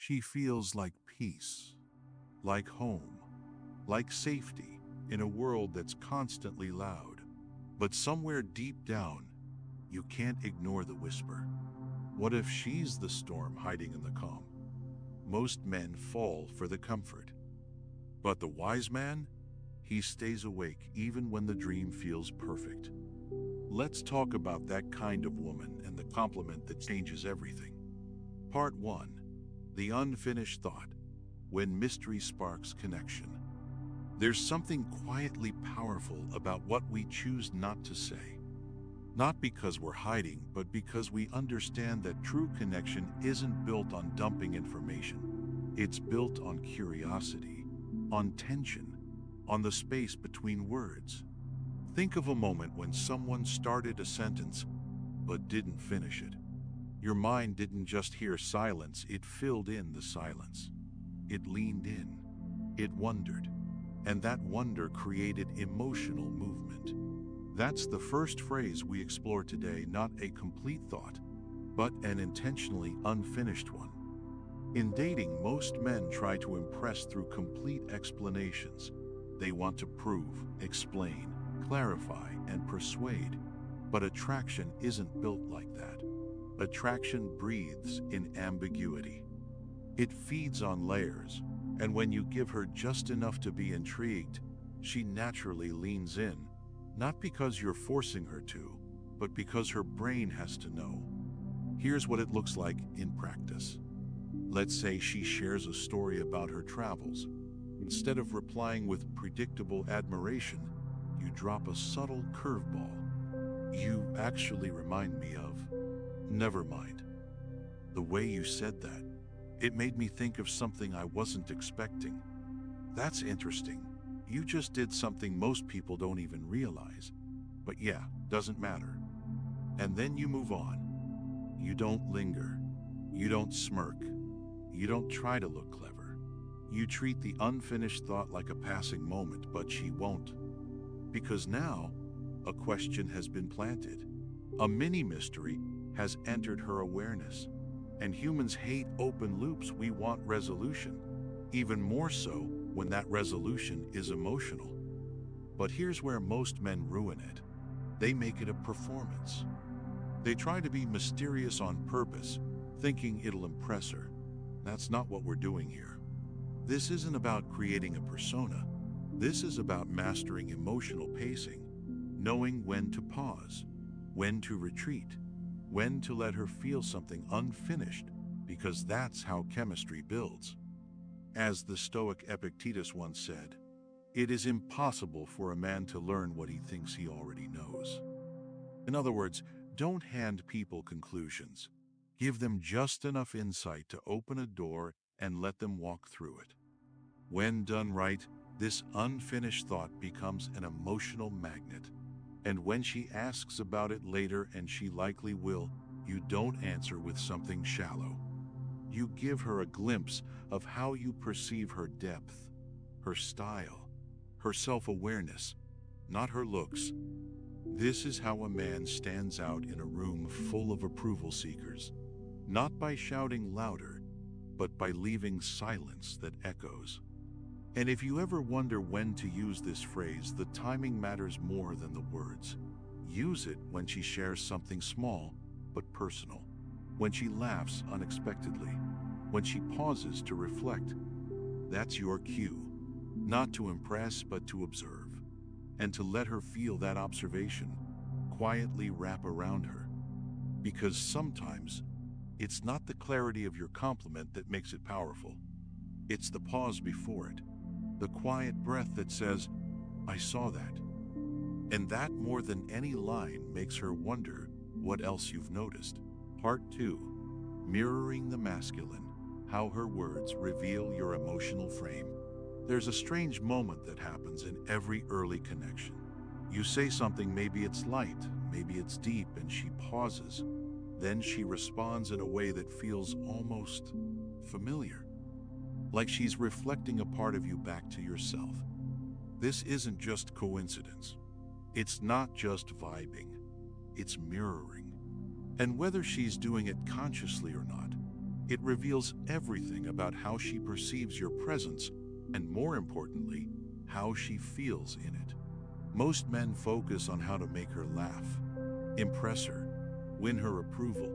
She feels like peace, like home, like safety in a world that's constantly loud. But somewhere deep down, you can't ignore the whisper. What if she's the storm hiding in the calm? Most men fall for the comfort. But the wise man? He stays awake even when the dream feels perfect. Let's talk about that kind of woman and the compliment that changes everything. Part 1. The unfinished thought. When mystery sparks connection. There's something quietly powerful about what we choose not to say. Not because we're hiding, but because we understand that true connection isn't built on dumping information. It's built on curiosity, on tension, on the space between words. Think of a moment when someone started a sentence but didn't finish it. Your mind didn't just hear silence, it filled in the silence. It leaned in, it wondered, and that wonder created emotional movement. That's the first phrase we explore today, not a complete thought, but an intentionally unfinished one. In dating, most men try to impress through complete explanations. They want to prove, explain, clarify, and persuade. But attraction isn't built like that. Attraction breathes in ambiguity. It feeds on layers, and when you give her just enough to be intrigued, she naturally leans in, not because you're forcing her to, but because her brain has to know. Here's what it looks like in practice. Let's say she shares a story about her travels. Instead of replying with predictable admiration, you drop a subtle curveball. You actually remind me of. Never mind. The way you said that, it made me think of something I wasn't expecting. That's interesting. You just did something most people don't even realize. But yeah, doesn't matter. And then you move on. You don't linger. You don't smirk. You don't try to look clever. You treat the unfinished thought like a passing moment, but she won't. Because now, a question has been planted. A mini mystery has entered her awareness. And humans hate open loops. We want resolution. Even more so when that resolution is emotional. But here's where most men ruin it. They make it a performance. They try to be mysterious on purpose, thinking it'll impress her. That's not what we're doing here. This isn't about creating a persona. This is about mastering emotional pacing, knowing when to pause, when to retreat, when to let her feel something unfinished, because that's how chemistry builds. As the Stoic Epictetus once said, it is impossible for a man to learn what he thinks he already knows. In other words, don't hand people conclusions. Give them just enough insight to open a door and let them walk through it. When done right, this unfinished thought becomes an emotional magnet. And when she asks about it later, and she likely will, you don't answer with something shallow. You give her a glimpse of how you perceive her depth, her style, her self-awareness, not her looks. This is how a man stands out in a room full of approval seekers, not by shouting louder, but by leaving silence that echoes. And if you ever wonder when to use this phrase, the timing matters more than the words. Use it when she shares something small but personal, when she laughs unexpectedly, when she pauses to reflect. That's your cue, not to impress but to observe, and to let her feel that observation quietly wrap around her. Because sometimes, it's not the clarity of your compliment that makes it powerful. It's the pause before it, the quiet breath that says, I saw that. And that, more than any line, makes her wonder what else you've noticed. Part 2. Mirroring the masculine. How her words reveal your emotional frame. There's a strange moment that happens in every early connection. You say something, maybe it's light, maybe it's deep, and she pauses. Then she responds in a way that feels almost familiar, like she's reflecting a part of you back to yourself. This isn't just coincidence. It's not just vibing. It's mirroring. And whether she's doing it consciously or not, It reveals everything about how she perceives your presence, and more importantly, how she feels in it. Most men focus on how to make her laugh, impress her, win her approval,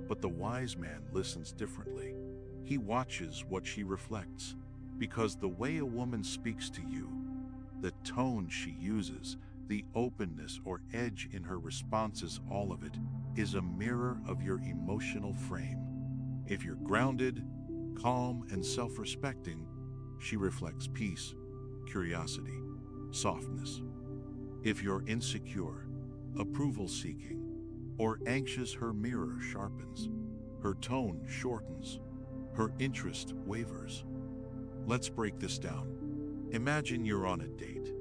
but the wise man listens differently. He watches what she reflects, because the way a woman speaks to you, the tone she uses, the openness or edge in her responses, all of it is a mirror of your emotional frame. If you're grounded, calm, and self-respecting, she reflects peace, curiosity, softness. If you're insecure, approval-seeking, or anxious, her mirror sharpens, her tone shortens, her interest wavers. Let's break this down. Imagine you're on a date.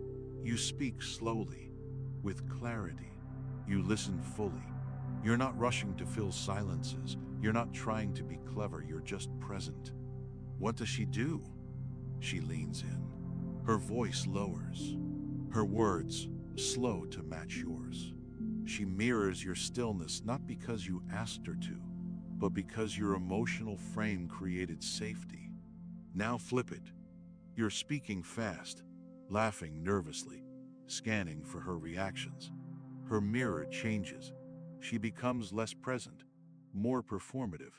You speak slowly, with clarity. You listen fully. You're not rushing to fill silences. You're not trying to be clever. You're just present. What does she do? She leans in. Her voice lowers. Her words slow to match yours. She mirrors your stillness, not because you asked her to, but because your emotional frame created safety. Now flip it. You're speaking fast, laughing nervously, scanning for her reactions. Her mirror changes. She becomes less present, more performative.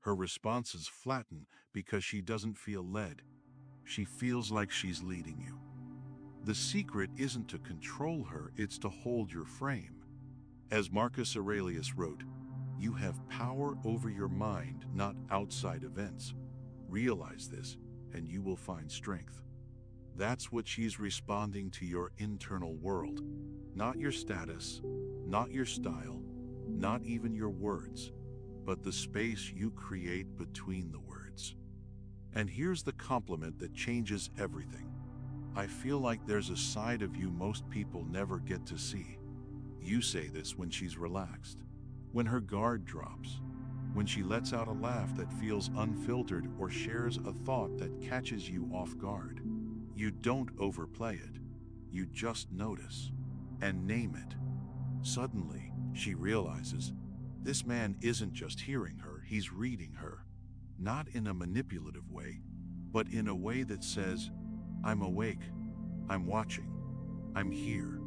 Her responses flatten because she doesn't feel led. She feels like she's leading you. The secret isn't to control her, it's to hold your frame. As Marcus Aurelius wrote, you have power over your mind, not outside events. Realize this, and you will find strength. That's what she's responding to: your internal world, not your status, not your style, not even your words, but the space you create between the words. And here's the compliment that changes everything. I feel like there's a side of you most people never get to see. You say this when she's relaxed, when her guard drops, when she lets out a laugh that feels unfiltered or shares a thought that catches you off guard. You don't overplay it. You just notice and name it. Suddenly, she realizes this man isn't just hearing her, he's reading her. Not in a manipulative way, but in a way that says, I'm awake, I'm watching, I'm here.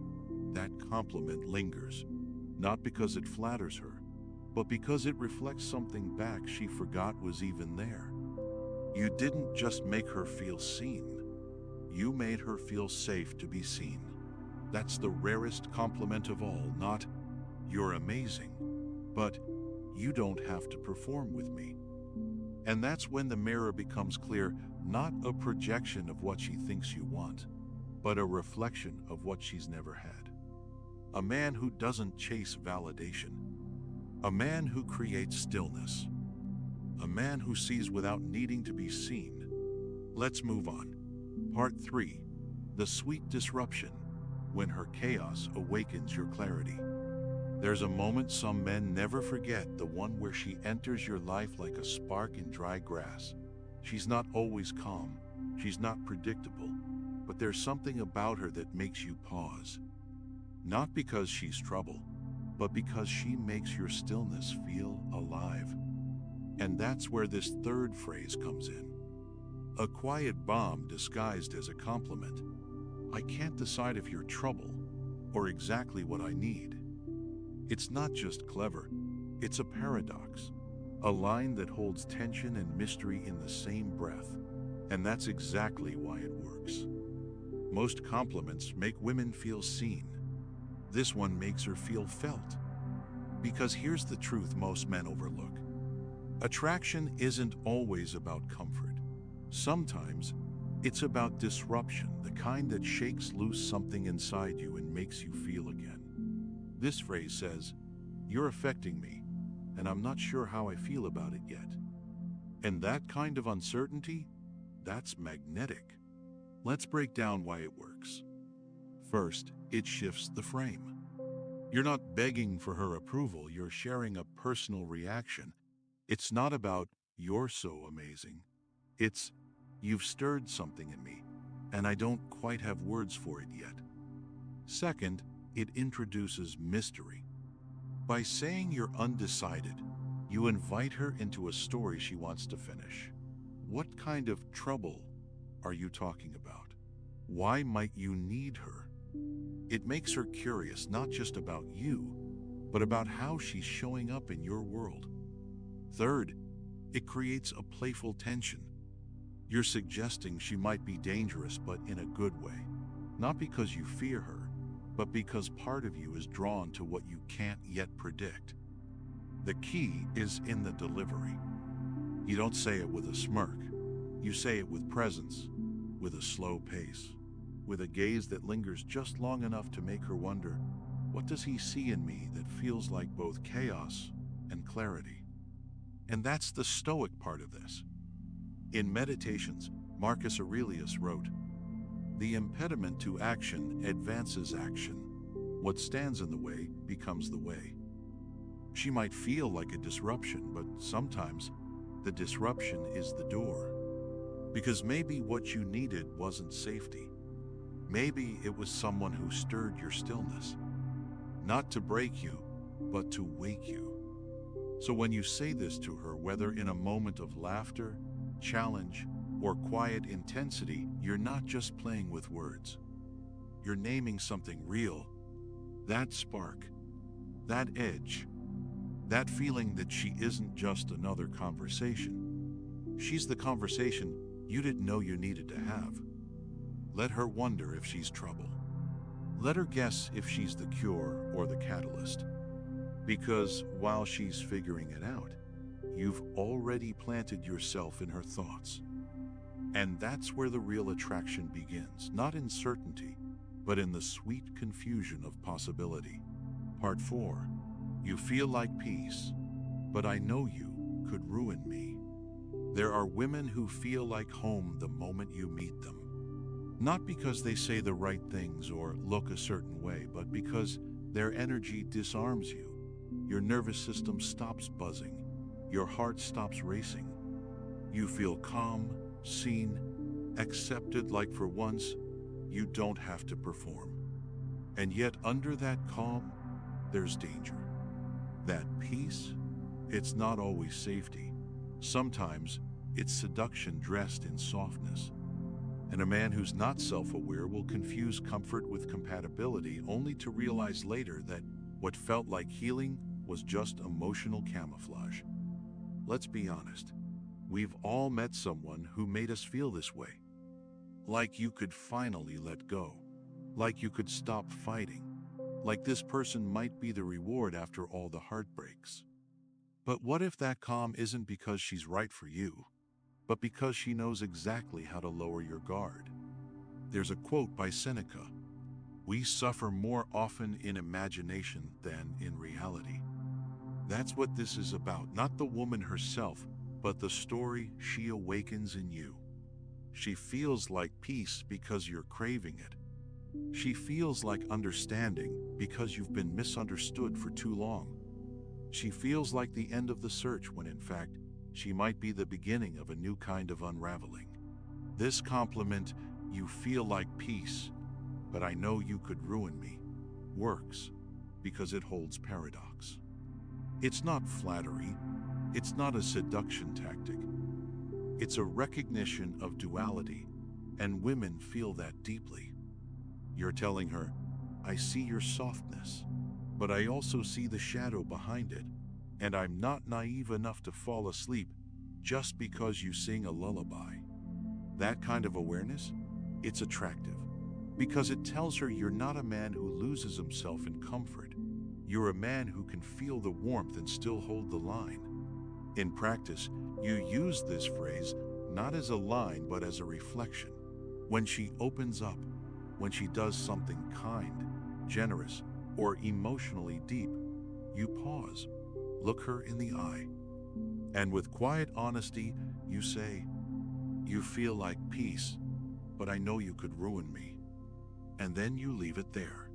That compliment lingers, not because it flatters her, but because it reflects something back she forgot was even there. You didn't just make her feel seen. You made her feel safe to be seen. That's the rarest compliment of all, not, you're amazing, but you don't have to perform with me. And that's when the mirror becomes clear, not a projection of what she thinks you want, but a reflection of what she's never had. A man who doesn't chase validation. A man who creates stillness. A man who sees without needing to be seen. Let's move on. Part 3. The sweet disruption, when her chaos awakens your clarity. There's a moment some men never forget, the one where she enters your life like a spark in dry grass. She's not always calm, she's not predictable, but there's something about her that makes you pause. Not because she's trouble, but because she makes your stillness feel alive. And that's where this third phrase comes in. A quiet bomb disguised as a compliment. I can't decide if you're trouble or exactly what I need. It's not just clever, it's a paradox. A line that holds tension and mystery in the same breath. And that's exactly why it works. Most compliments make women feel seen. This one makes her feel felt. Because here's the truth most men overlook. Attraction isn't always about comfort. Sometimes, it's about disruption, the kind that shakes loose something inside you and makes you feel again. This phrase says, you're affecting me, and I'm not sure how I feel about it yet. And that kind of uncertainty, that's magnetic. Let's break down why it works. First, it shifts the frame. You're not begging for her approval, you're sharing a personal reaction. It's not about, you're so amazing. It's, you've stirred something in me, and I don't quite have words for it yet. Second, it introduces mystery. By saying you're undecided, You invite her into a story she wants to finish. What kind of trouble are you talking about? Why might you need her? It makes her curious not just about you, but about how she's showing up in your world. Third, it creates a playful tension. You're suggesting she might be dangerous, but in a good way. Not because you fear her, but because part of you is drawn to what you can't yet predict. The key is in the delivery. You don't say it with a smirk. You say it with presence, with a slow pace, with a gaze that lingers just long enough to make her wonder, what does he see in me that feels like both chaos and clarity? And that's the Stoic part of this. In Meditations, Marcus Aurelius wrote, "The impediment to action advances action. What stands in the way becomes the way." She might feel like a disruption, but sometimes the disruption is the door. Because maybe what you needed wasn't safety. Maybe it was someone who stirred your stillness. Not to break you, but to wake you. So when you say this to her, whether in a moment of laughter, challenge, or quiet intensity, you're not just playing with words. You're naming something real. That spark, that edge, that feeling that she isn't just another conversation. She's the conversation you didn't know you needed to have. Let her wonder if she's trouble. Let her guess if she's the cure or the catalyst. Because while she's figuring it out, you've already planted yourself in her thoughts. And that's where the real attraction begins, not in certainty, but in the sweet confusion of possibility. Part 4. You feel like peace, but I know you could ruin me. There are women who feel like home the moment you meet them. Not because they say the right things or look a certain way, but because their energy disarms you. Your nervous system stops buzzing. Your heart stops racing. You feel calm, seen, accepted, like for once, you don't have to perform. And yet under that calm, there's danger. That peace, it's not always safety. Sometimes it's seduction dressed in softness. And a man who's not self-aware will confuse comfort with compatibility, only to realize later that what felt like healing was just emotional camouflage. Let's be honest. We've all met someone who made us feel this way. Like you could finally let go. Like you could stop fighting. Like this person might be the reward after all the heartbreaks. But what if that calm isn't because she's right for you, but because she knows exactly how to lower your guard? There's a quote by Seneca: "We suffer more often in imagination than in reality." That's what this is about, not the woman herself, but the story she awakens in you. She feels like peace because you're craving it. She feels like understanding because you've been misunderstood for too long. She feels like the end of the search when in fact, she might be the beginning of a new kind of unraveling. This compliment, "You feel like peace, but I know you could ruin me," works because it holds paradox. It's not flattery. It's not a seduction tactic. It's a recognition of duality, and women feel that deeply. You're telling her, "I see your softness, but I also see the shadow behind it, and I'm not naive enough to fall asleep just because you sing a lullaby." That kind of awareness, it's attractive, because it tells her you're not a man who loses himself in comfort. You're a man who can feel the warmth and still hold the line. In practice, you use this phrase not as a line but as a reflection. When she opens up, when she does something kind, generous, or emotionally deep, you pause, look her in the eye, and with quiet honesty, you say, "You feel like peace, but I know you could ruin me." And then you leave it there.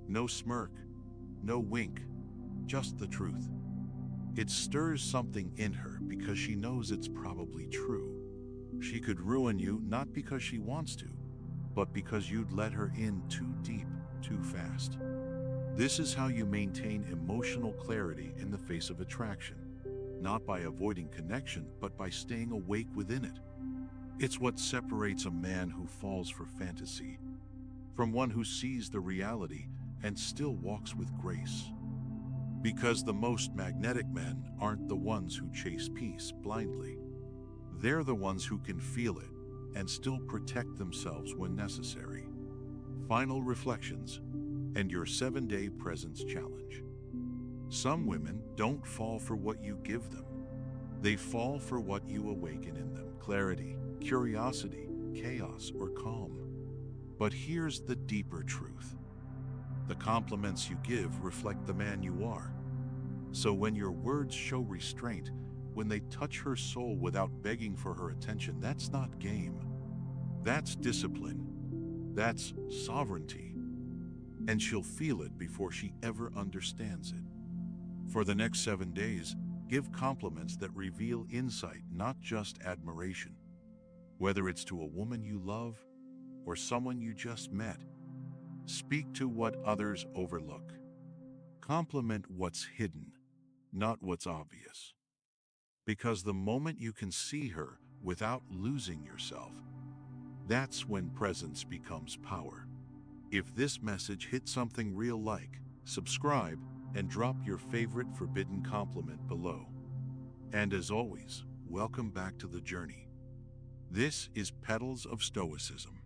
No smirk, no wink, just the truth. It stirs something in her because she knows it's probably true. She could ruin you not because she wants to, but because you'd let her in too deep, too fast. This is how you maintain emotional clarity in the face of attraction. not by avoiding connection, but by staying awake within it. It's what separates a man who falls for fantasy from one who sees the reality and still walks with grace. Because the most magnetic men aren't the ones who chase peace blindly. They're the ones who can feel it and still protect themselves when necessary. Final reflections and your 7-day presence challenge. Some women don't fall for what you give them. They fall for what you awaken in them: clarity, curiosity, chaos, or calm. But here's the deeper truth. The compliments you give reflect the man you are. So when your words show restraint, when they touch her soul without begging for her attention, that's not game. That's discipline. That's sovereignty. And she'll feel it before she ever understands it. For the next 7 days, give compliments that reveal insight, not just admiration. Whether it's to a woman you love or someone you just met, speak to what others overlook. Compliment what's hidden, not what's obvious. Because the moment you can see her without losing yourself, that's when presence becomes power. If this message hit something real, like, subscribe, and drop your favorite forbidden compliment below. And as always, welcome back to the journey. This is Petals of Stoicism.